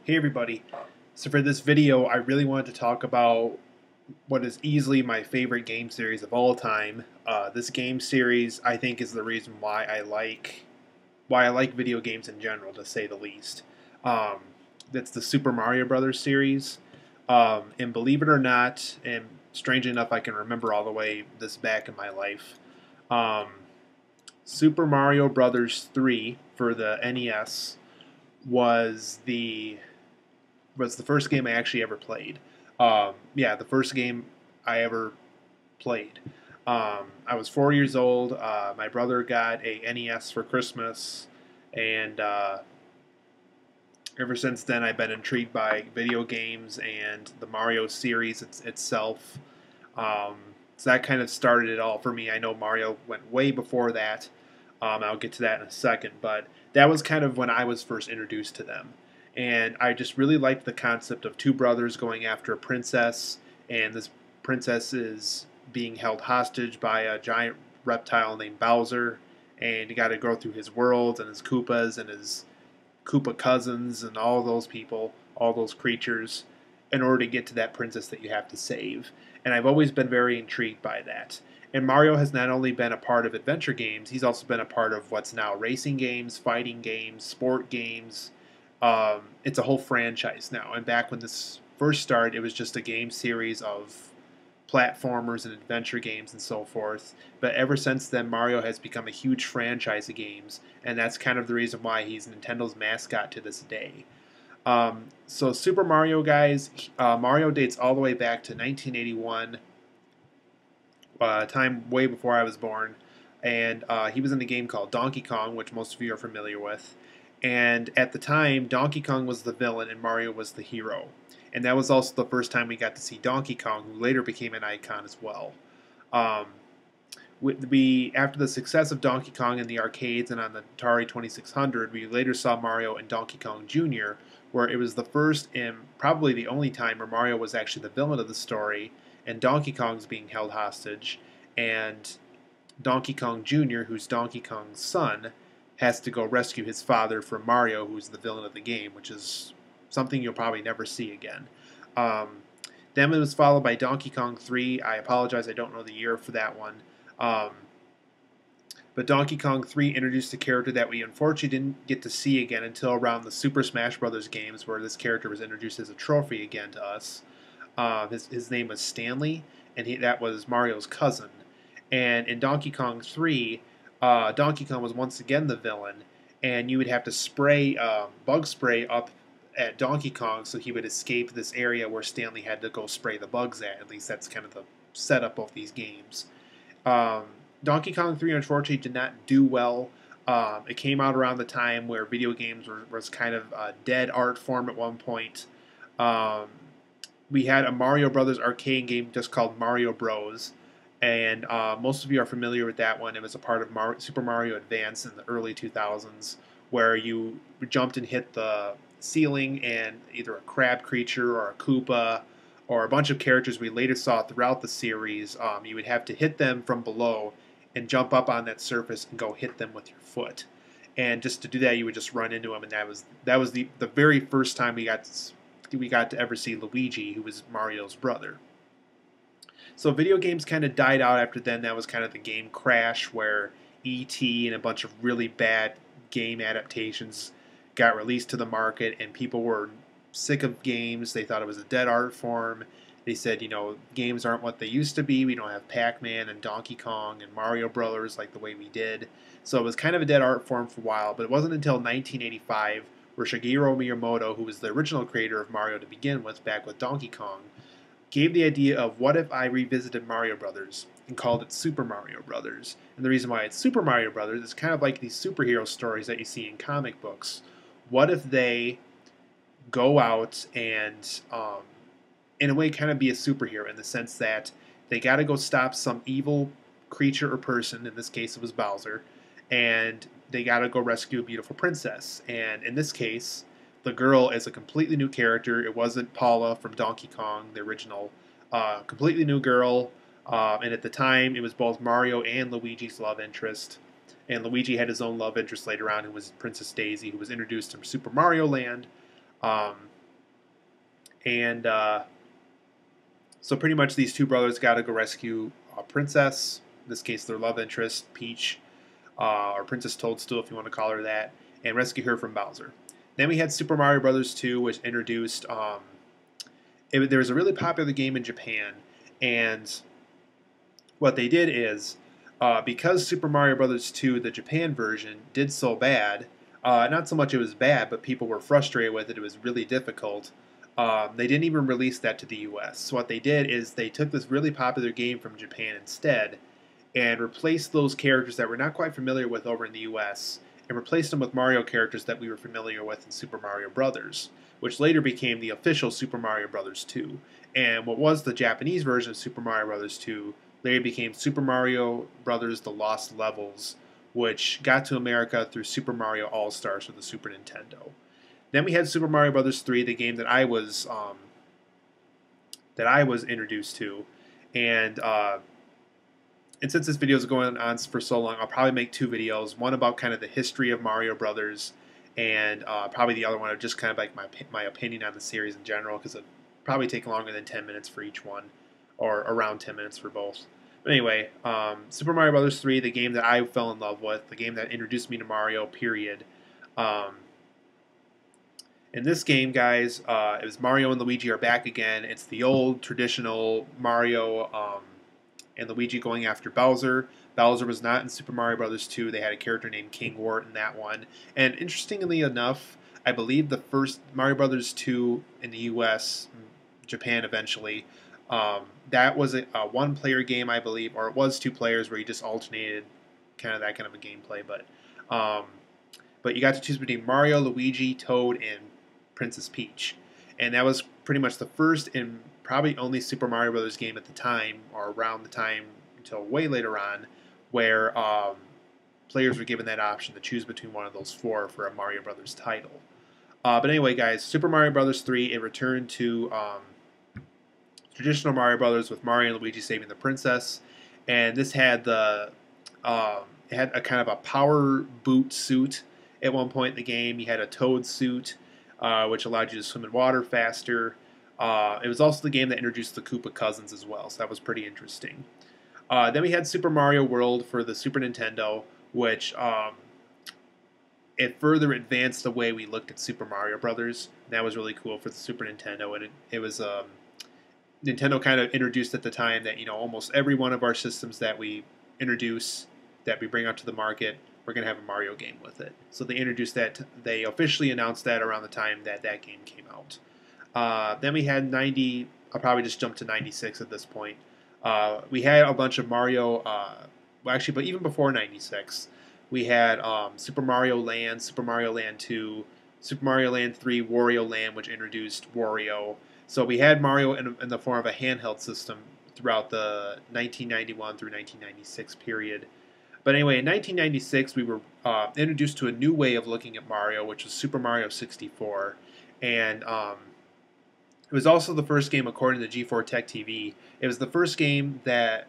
Hey everybody. So for this video, I really wanted to talk about what is easily my favorite game series of all time. This game series, I think, is the reason why I like video games in general, to say the least. Um, that's the Super Mario Brothers series. And believe it or not, and strangely enough, I can remember all the way this back in my life. Um, Super Mario Brothers 3 for the NES was the first game I actually ever played. Yeah, the first game I ever played. I was 4 years old. My brother got a NES for Christmas, and ever since then I've been intrigued by video games and the Mario series itself. Um, so that kind of started it all for me. I know Mario went way before that. I'll get to that in a second, but that was kind of when I was first introduced to them. And I just really liked the concept of two brothers going after a princess, and this princess is being held hostage by a giant reptile named Bowser, and you got to go through his worlds and his Koopas and his Koopa cousins and all those people, all those creatures, in order to get to that princess that you have to save. And I've always been very intrigued by that. And Mario has not only been a part of adventure games, he's also been a part of what's now racing games, fighting games, sport games. It's a whole franchise now. And back when this first started, it was just a game series of platformers and adventure games and so forth. But ever since then, Mario has become a huge franchise of games, and that's kind of the reason why he's Nintendo's mascot to this day. So Super Mario, guys, Mario dates all the way back to 1981, time way before I was born, and he was in a game called Donkey Kong, which most of you are familiar with. And at the time, Donkey Kong was the villain and Mario was the hero. And that was also the first time we got to see Donkey Kong, who later became an icon as well. Um, we after the success of Donkey Kong in the arcades and on the Atari 2600, we later saw Mario and Donkey Kong Jr., where it was the first and probably the only time where Mario was actually the villain of the story, and Donkey Kong's being held hostage, and Donkey Kong Jr., who's Donkey Kong's son, has to go rescue his father from Mario, who's the villain of the game, which is something you'll probably never see again. Um, then it was followed by Donkey Kong 3. I apologize, I don't know the year for that one. Um, but Donkey Kong 3 introduced a character that we unfortunately didn't get to see again until around the Super Smash Bros. Games, where this character was introduced as a trophy again to us. His name was Stanley, and that was Mario's cousin. And in Donkey Kong 3, Donkey Kong was once again the villain, and you would have to spray bug spray up at Donkey Kong so he would escape this area where Stanley had to go spray the bugs at. At least that's kind of the setup of these games. Um, Donkey Kong 3 unfortunately did not do well. It came out around the time where video games was kind of a dead art form at one point. Um, we had a Mario Brothers arcade game just called Mario Bros. And most of you are familiar with that one. It was a part of Super Mario Advance in the early 2000s, where you jumped and hit the ceiling, and either a crab creature or a Koopa or a bunch of characters we later saw throughout the series, you would have to hit them from below and jump up on that surface and go hit them with your foot. And just to do that, you would just run into them, and that was the very first time we got to ever see Luigi, who was Mario's brother. So video games kind of died out after then. That was kind of the game crash where E.T. and a bunch of really bad game adaptations got released to the market, and people were sick of games. They thought it was a dead art form. They said, games aren't what they used to be. We don't have Pac-Man and Donkey Kong and Mario Brothers like the way we did. So it was kind of a dead art form for a while, but it wasn't until 1985 where Shigeru Miyamoto, who was the original creator of Mario to begin with, back with Donkey Kong, gave the idea of what if I revisited Mario Brothers and called it Super Mario Brothers. And the reason why it's Super Mario Brothers is kind of like these superhero stories that you see in comic books. What if they go out and, in a way, kind of be a superhero in the sense that they got to go stop some evil creature or person, in this case it was Bowser, and they got to go rescue a beautiful princess. And in this case, the girl is a completely new character. It wasn't Paula from Donkey Kong, the original. Completely new girl. And at the time, it was both Mario and Luigi's love interest. And Luigi had his own love interest later on, who was Princess Daisy, who was introduced to Super Mario Land. And so pretty much these two brothers got to go rescue a princess, in this case their love interest, Peach, or Princess Toadstool if you want to call her that, and rescue her from Bowser. Then we had Super Mario Brothers 2, which introduced, there was a really popular game in Japan, and what they did is, because Super Mario Brothers 2, the Japan version, did so bad, not so much it was bad, but people were frustrated with it, it was really difficult, they didn't even release that to the US. So what they did is they took this really popular game from Japan instead, and replaced those characters that we're not quite familiar with over in the US, and replaced them with Mario characters that we were familiar with in Super Mario Brothers, which later became the official Super Mario Brothers 2. And what was the Japanese version of Super Mario Brothers 2 later became Super Mario Brothers The Lost Levels, which got to America through Super Mario All-Stars for the Super Nintendo. Then we had Super Mario Brothers 3, the game that I was introduced to, and since this video is going on for so long, I'll probably make two videos. One about kind of the history of Mario Brothers, and probably the other one of just kind of like my opinion on the series in general, because it'll probably take longer than 10 minutes for each one, or around 10 minutes for both. But anyway, Super Mario Brothers 3, the game that I fell in love with, the game that introduced me to Mario, period. In this game, guys, it was Mario and Luigi are back again. It's the old traditional Mario and Luigi going after Bowser. Bowser was not in Super Mario Bros. 2. They had a character named King Wart in that one. And interestingly enough, I believe the first Mario Bros. 2 in the US, Japan eventually, that was a one-player game, I believe, or it was two players where you just alternated kind of that kind of a gameplay. But you got to choose between Mario, Luigi, Toad, and Princess Peach. And that was pretty much the first and probably only Super Mario Brothers game at the time, or around the time until way later on, where players were given that option to choose between one of those four for a Mario Brothers title. But anyway, guys, Super Mario Brothers 3, it returned to traditional Mario Brothers with Mario and Luigi saving the princess, and this had it had a kind of a power boot suit at one point in the game. You had a Toad suit, which allowed you to swim in water faster. It was also the game that introduced the Koopa Cousins as well, so that was pretty interesting. Then we had Super Mario World for the Super Nintendo, which it further advanced the way we looked at Super Mario Brothers. That was really cool for the Super Nintendo, and it was Nintendo kind of introduced at the time that almost every one of our systems that we introduce, that we bring out to the market, we're going to have a Mario game with it. So they introduced that. They officially announced that around the time that that game came out. Then we had 90. I'll probably just jump to 96 at this point. We had a bunch of Mario. Well, actually, but even before 96, we had Super Mario Land, Super Mario Land 2, Super Mario Land 3, Wario Land, which introduced Wario. So we had Mario in the form of a handheld system throughout the 1991 through 1996 period. But anyway, in 1996, we were introduced to a new way of looking at Mario, which was Super Mario 64. And it was also the first game, according to G4 Tech TV, it was the first game that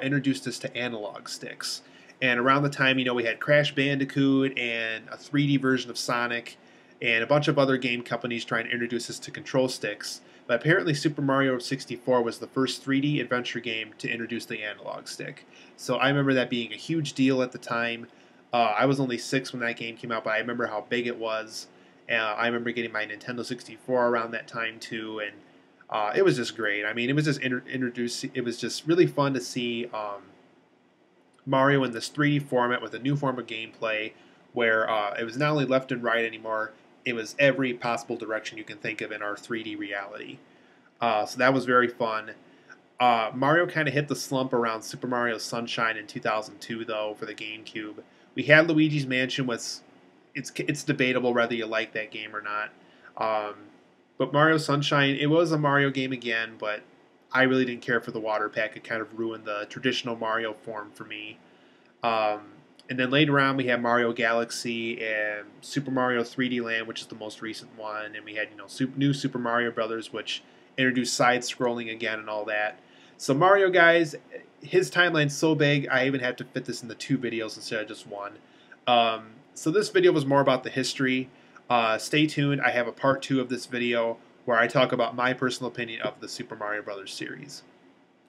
introduced us to analog sticks. And around the time, we had Crash Bandicoot and a 3D version of Sonic and a bunch of other game companies trying to introduce us to control sticks. But apparently Super Mario 64 was the first 3D adventure game to introduce the analog stick. So I remember that being a huge deal at the time. I was only 6 when that game came out, but I remember how big it was. I remember getting my Nintendo 64 around that time too, and it was just great. I mean, it was just introduced. It was just really fun to see Mario in this 3D format with a new form of gameplay, where it was not only left and right anymore. It was every possible direction you can think of in our 3D reality. So that was very fun. Mario kind of hit the slump around Super Mario Sunshine in 2002, though, for the GameCube. We had Luigi's Mansion. It's debatable whether you like that game or not. But Mario Sunshine, it was a Mario game again, but I really didn't care for the water pack. It kind of ruined the traditional Mario form for me. And then later on, we had Mario Galaxy and Super Mario 3D Land, which is the most recent one. And we had new Super Mario Brothers, which introduced side-scrolling again and all that. So Mario, guys, his timeline's so big, I even had to fit this into 2 videos instead of just one. So this video was more about the history. Stay tuned. I have a part 2 of this video where I talk about my personal opinion of the Super Mario Brothers series.